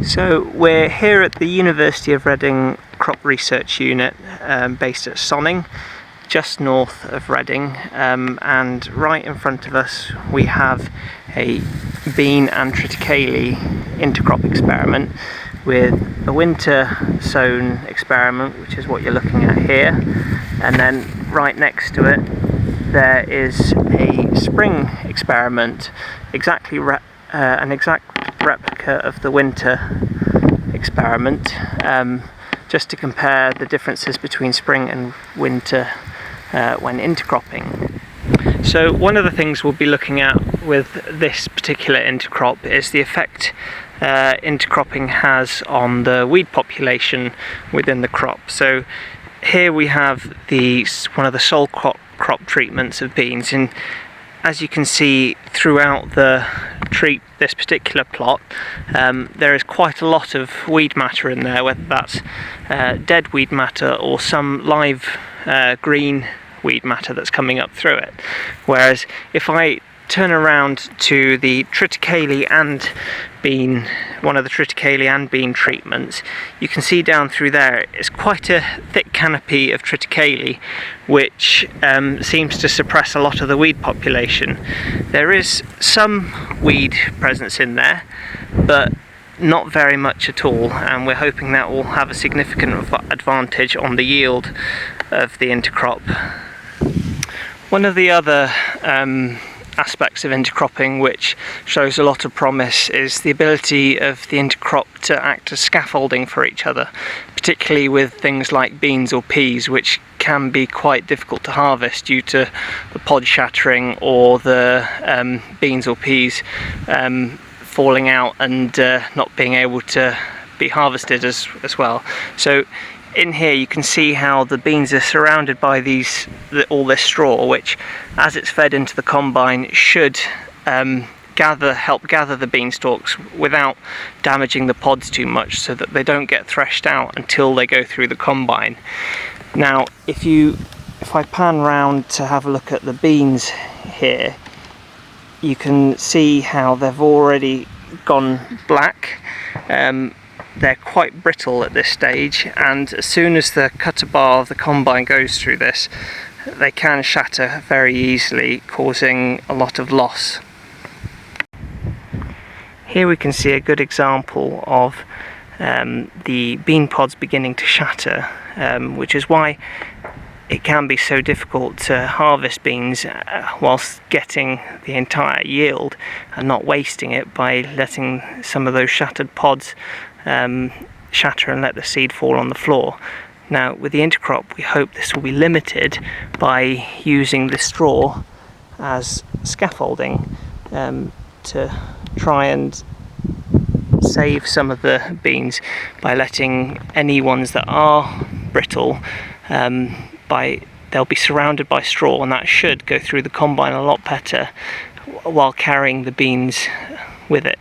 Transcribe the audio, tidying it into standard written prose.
So we're here at the University of Reading Crop Research Unit based at Sonning, just north of Reading, and right in front of us we have a bean and triticale intercrop experiment with a winter sown experiment, which is what you're looking at here, and then right next to it there is a spring experiment, an exact replica of the winter experiment, just to compare the differences between spring and winter when intercropping. So one of the things we'll be looking at with this particular intercrop is the effect intercropping has on the weed population within the crop. So here we have one of the sole crop treatments of beans, and as you can see throughout this particular plot, there is quite a lot of weed matter in there, whether that's dead weed matter or some live green weed matter that's coming up through it. Whereas if I turn around to the triticale and bean, one of the triticale and bean treatments, you can see down through there it's quite a thick canopy of triticale, which seems to suppress a lot of the weed population. There is some weed presence in there, but not very much at all, and we're hoping that will have a significant advantage on the yield of the intercrop. One of the other aspects of intercropping which shows a lot of promise is the ability of the intercrop to act as scaffolding for each other, particularly with things like beans or peas, which can be quite difficult to harvest due to the pod shattering or the beans or peas falling out and not being able to be harvested as well. So in here you can see how the beans are surrounded by all this straw, which as it's fed into the combine should help gather the beanstalks without damaging the pods too much, so that they don't get threshed out until they go through the combine. Now if I pan round to have a look at the beans here, you can see how they've already gone black. They're quite brittle at this stage, and as soon as the cutter bar of the combine goes through this, they can shatter very easily, causing a lot of loss. Here we can see a good example of the bean pods beginning to shatter, which is why it can be so difficult to harvest beans whilst getting the entire yield and not wasting it by letting some of those shattered pods shatter and let the seed fall on the floor. Now with the intercrop we hope this will be limited by using the straw as scaffolding to try and save some of the beans by letting any ones that are brittle they'll be surrounded by straw, and that should go through the combine a lot better while carrying the beans with it.